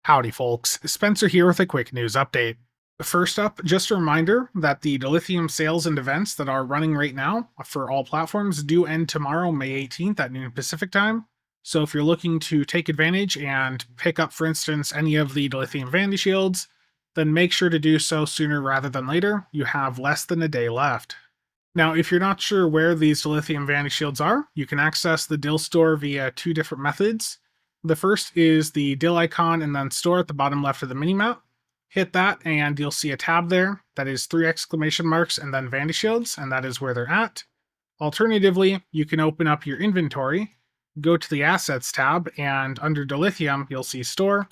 Howdy, folks. Spencer here with a quick news update. First up, just a reminder that the dilithium sales and events that are running right now for all platforms do end tomorrow, May 18th at noon Pacific time. So if you're looking to take advantage and pick up, for instance, any of the dilithium Vandy shields, then make sure to do so sooner rather than later. You have less than a day left. Now, if you're not sure where these dilithium Vandy shields are, you can access the Dill store via two different methods. The first is the Dill icon and then store at the bottom left of the minimap. Hit that and you'll see a tab there that is 3 exclamation marks and then Vandy shields, and that is where they're at. Alternatively, you can open up your inventory, go to the Assets tab, and under Dilithium, you'll see Store.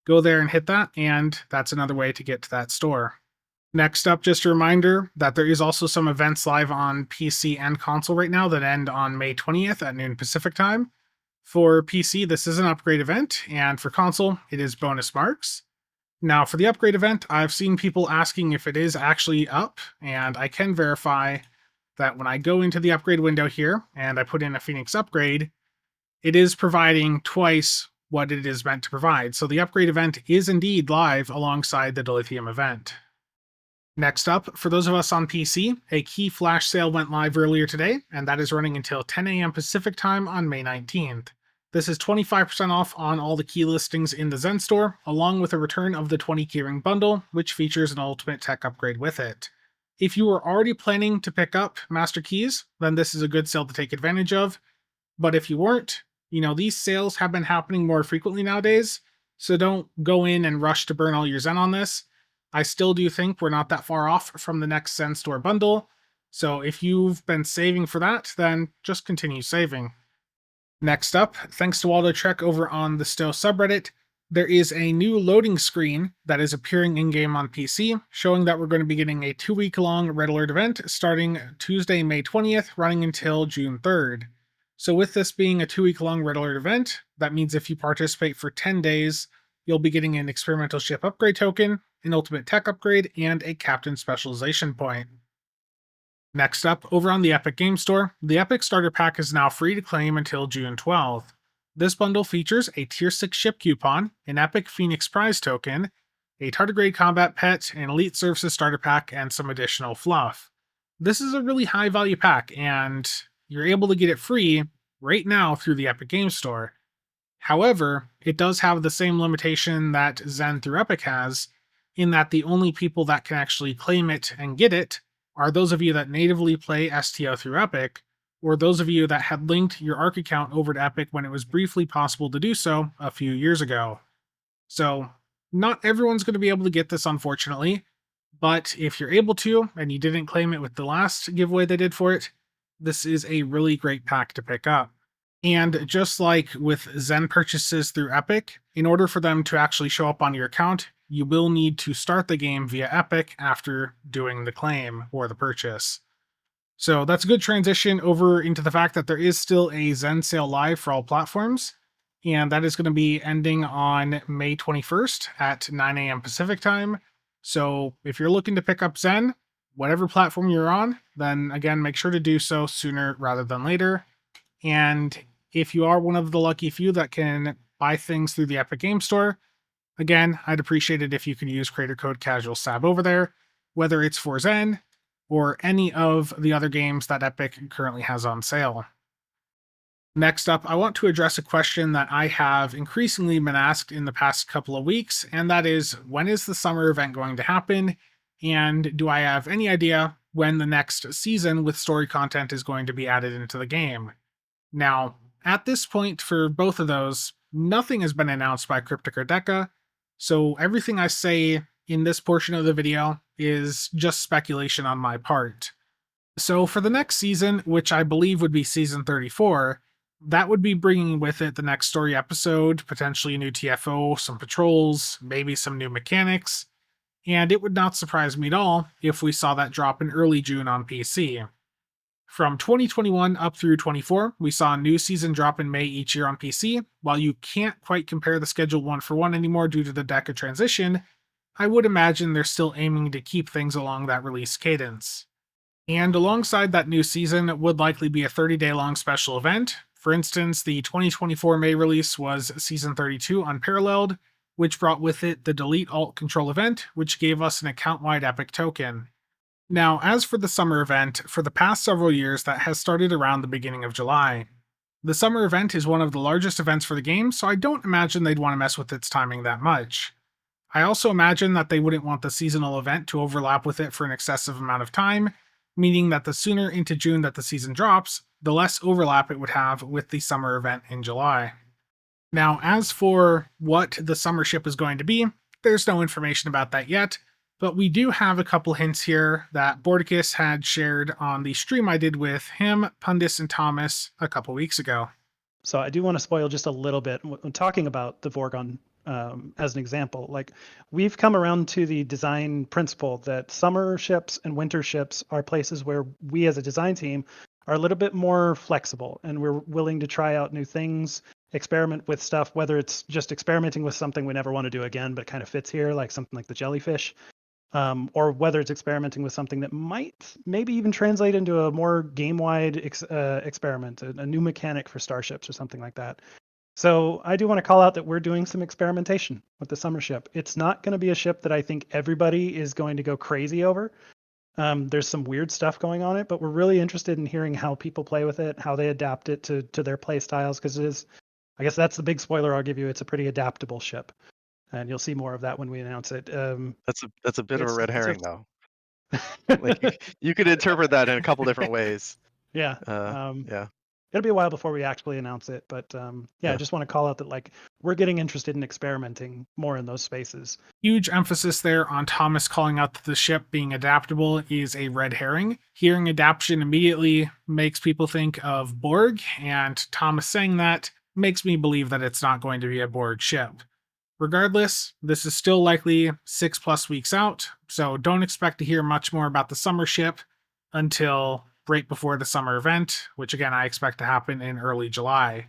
Go there and hit that, and that's another way to get to that store. Next up, just a reminder that there is also some events live on PC and console right now that end on May 20th at noon Pacific time. For PC, this is an upgrade event, and for console, it is bonus marks. Now, for the upgrade event, I've seen people asking if it is actually up, and I can verify that when I go into the upgrade window here and I put in a Phoenix upgrade, it is providing twice what it is meant to provide. So the upgrade event is indeed live alongside the Dilithium event. Next up, for those of us on PC, a key flash sale went live earlier today, and that is running until 10 a.m. Pacific time on May 19th. This is 25% off on all the key listings in the Zen store, along with a return of the 20 keyring bundle, which features an ultimate tech upgrade with it. If you were already planning to pick up Master Keys, then this is a good sale to take advantage of. But if you weren't, these sales have been happening more frequently nowadays, so don't go in and rush to burn all your Zen on this. I still do think we're not that far off from the next Zen store bundle, so if you've been saving for that, then just continue saving. Next up, thanks to Waldo Trek over on the Stow subreddit, there is a new loading screen that is appearing in-game on PC, showing that we're going to be getting a 2-week-long Red Alert event starting Tuesday, May 20th, running until June 3rd. So with this being a 2-week-long Red Alert event, that means if you participate for 10 days, you'll be getting an experimental ship upgrade token, an ultimate tech upgrade, and a captain specialization point. Next up, over on the Epic Game Store, the Epic Starter Pack is now free to claim until June 12th. This bundle features a Tier 6 ship coupon, an Epic Phoenix Prize token, a Tardigrade Combat Pet, an Elite Services Starter Pack, and some additional fluff. This is a really high value pack, and you're able to get it free right now through the Epic Game Store. However, it does have the same limitation that Zen through Epic has, in that the only people that can actually claim it and get it are those of you that natively play STO through Epic, or those of you that had linked your ARC account over to Epic when it was briefly possible to do so a few years ago. So, not everyone's going to be able to get this, unfortunately, but if you're able to, and you didn't claim it with the last giveaway they did for it, this is a really great pack to pick up. And just like with Zen purchases through Epic, in order for them to actually show up on your account, you will need to start the game via Epic after doing the claim or the purchase. So that's a good transition over into the fact that there is still a Zen sale live for all platforms, and that is going to be ending on May 21st at 9 a.m. Pacific time. So if you're looking to pick up Zen, whatever platform you're on, then again, make sure to do so sooner rather than later. And if you are one of the lucky few that can buy things through the Epic Game Store, again, I'd appreciate it if you could use creator code CasualSAB over there, whether it's for Zen or any of the other games that Epic currently has on sale. Next up, I want to address a question that I have increasingly been asked in the past couple of weeks, and that is, when is the summer event going to happen? And do I have any idea when the next season with story content is going to be added into the game? Now, at this point for both of those, nothing has been announced by Cryptic or Deca, so everything I say in this portion of the video is just speculation on my part. So for the next season, which I believe would be season 34, that would be bringing with it the next story episode, potentially a new TFO, some patrols, maybe some new mechanics, and it would not surprise me at all if we saw that drop in early June on PC. From 2021 up through 24, we saw a new season drop in May each year on PC. While you can't quite compare the schedule one for one anymore due to the Deca transition, I would imagine they're still aiming to keep things along that release cadence. And alongside that new season would likely be a 30-day long special event. For instance, the 2024 May release was Season 32 Unparalleled, which brought with it the Delete Alt Control event, which gave us an account-wide epic token. Now, as for the summer event, for the past several years, that has started around the beginning of July. The summer event is one of the largest events for the game, so I don't imagine they'd want to mess with its timing that much. I also imagine that they wouldn't want the seasonal event to overlap with it for an excessive amount of time, meaning that the sooner into June that the season drops, the less overlap it would have with the summer event in July. Now, as for what the summer ship is going to be, there's no information about that yet, but we do have a couple hints here that Bordicus had shared on the stream I did with him, Pundis, and Thomas a couple weeks ago. So I do want to spoil just a little bit when talking about the Vorgon as an example. Like, we've come around to the design principle that summer ships and winter ships are places where we as a design team are a little bit more flexible, and we're willing to try out new things, experiment with stuff, whether it's just experimenting with something we never want to do again but kind of fits here, like something like the jellyfish, or whether it's experimenting with something that might maybe even translate into a more game-wide experiment, a new mechanic for starships or something like that. So I do want to call out that we're doing some experimentation with the summer ship. It's not going to be a ship that I think everybody is going to go crazy over. There's some weird stuff going on it, but we're really interested in hearing how people play with it, how they adapt it to their play styles, because it is, I guess that's the big spoiler I'll give you, it's a pretty adaptable ship. And you'll see more of that when we announce it. That's a bit of a red herring, though. Like, you could interpret that in a couple different ways. Yeah. Yeah. It'll be a while before we actually announce it, but I just want to call out that, like, we're getting interested in experimenting more in those spaces. Huge emphasis there on Thomas calling out that the ship being adaptable is a red herring. Hearing adaptation immediately makes people think of Borg, and Thomas saying that makes me believe that it's not going to be a Borg ship. Regardless, this is still likely 6+ weeks out, so don't expect to hear much more about the summer ship until right before the summer event, which again I expect to happen in early July.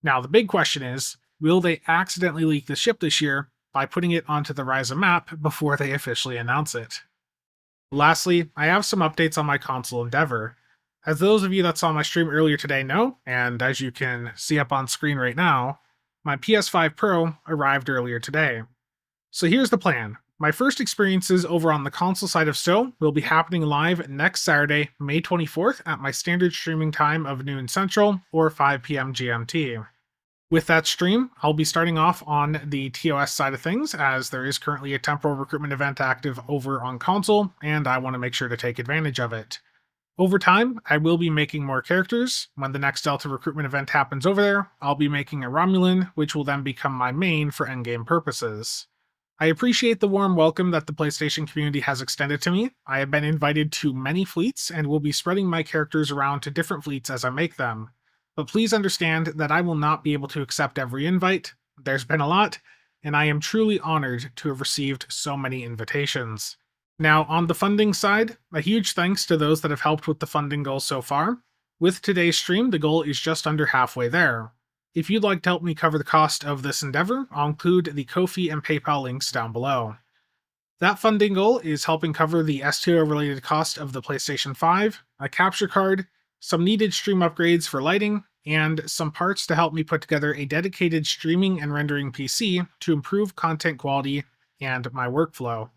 Now, the big question is, will they accidentally leak the ship this year by putting it onto the Ryza map before they officially announce it? Lastly, I have some updates on my console endeavor. As those of you that saw my stream earlier today know, and as you can see up on screen right now, my PS5 Pro arrived earlier today. So here's the plan. My first experiences over on the console side of SO will be happening live next Saturday, May 24th at my standard streaming time of noon Central or 5 p.m. GMT. With that stream, I'll be starting off on the TOS side of things, as there is currently a temporal recruitment event active over on console, and I want to make sure to take advantage of it. Over time, I will be making more characters. When the next Delta recruitment event happens over there, I'll be making a Romulan, which will then become my main for endgame purposes. I appreciate the warm welcome that the PlayStation community has extended to me. I have been invited to many fleets and will be spreading my characters around to different fleets as I make them. But please understand that I will not be able to accept every invite. There's been a lot, and I am truly honored to have received so many invitations. Now, on the funding side, a huge thanks to those that have helped with the funding goal so far. With today's stream, the goal is just under halfway there. If you'd like to help me cover the cost of this endeavor, I'll include the Ko-fi and PayPal links down below. That funding goal is helping cover the STO related cost of the PlayStation 5, a capture card, some needed stream upgrades for lighting, and some parts to help me put together a dedicated streaming and rendering PC to improve content quality and my workflow.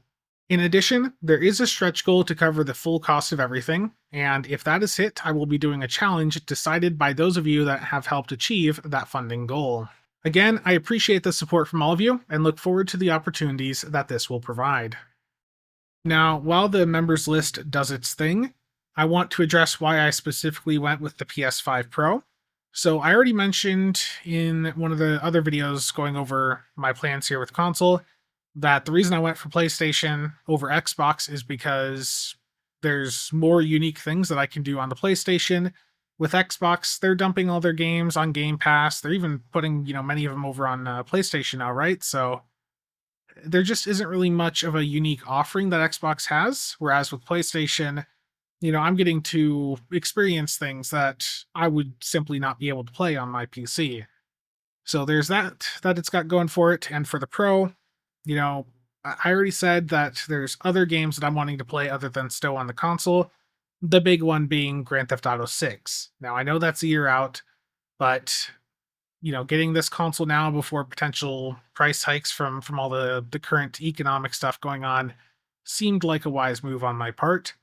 In addition, there is a stretch goal to cover the full cost of everything, and if that is hit, I will be doing a challenge decided by those of you that have helped achieve that funding goal. Again, I appreciate the support from all of you, and look forward to the opportunities that this will provide. Now, while the members list does its thing, I want to address why I specifically went with the PS5 Pro. So I already mentioned in one of the other videos going over my plans here with console, that the reason I went for PlayStation over Xbox is because there's more unique things that I can do on the PlayStation. With Xbox, they're dumping all their games on Game Pass. They're even putting, many of them over on PlayStation now, right? So there just isn't really much of a unique offering that Xbox has. Whereas with PlayStation, I'm getting to experience things that I would simply not be able to play on my PC. So there's that it's got going for it. And for the Pro, I already said that there's other games that I'm wanting to play other than STO on the console. The big one being Grand Theft Auto 6. Now, I know that's a year out, but getting this console now before potential price hikes from all the current economic stuff going on seemed like a wise move on my part.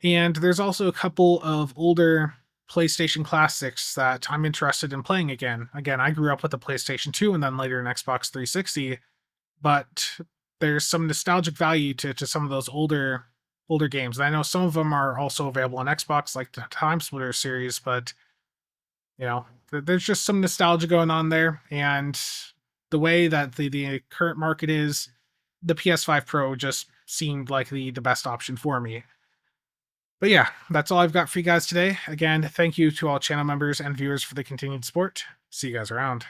And there's also a couple of older PlayStation classics that I'm interested in playing again. Again, I grew up with the PlayStation 2 and then later an Xbox 360, but there's some nostalgic value to some of those older games. And I know some of them are also available on Xbox, like the Time Splitter series, but there's just some nostalgia going on there. And the way that the current market is, the PS5 Pro just seemed like the best option for me. But yeah, that's all I've got for you guys today. Again, thank you to all channel members and viewers for the continued support. See you guys around.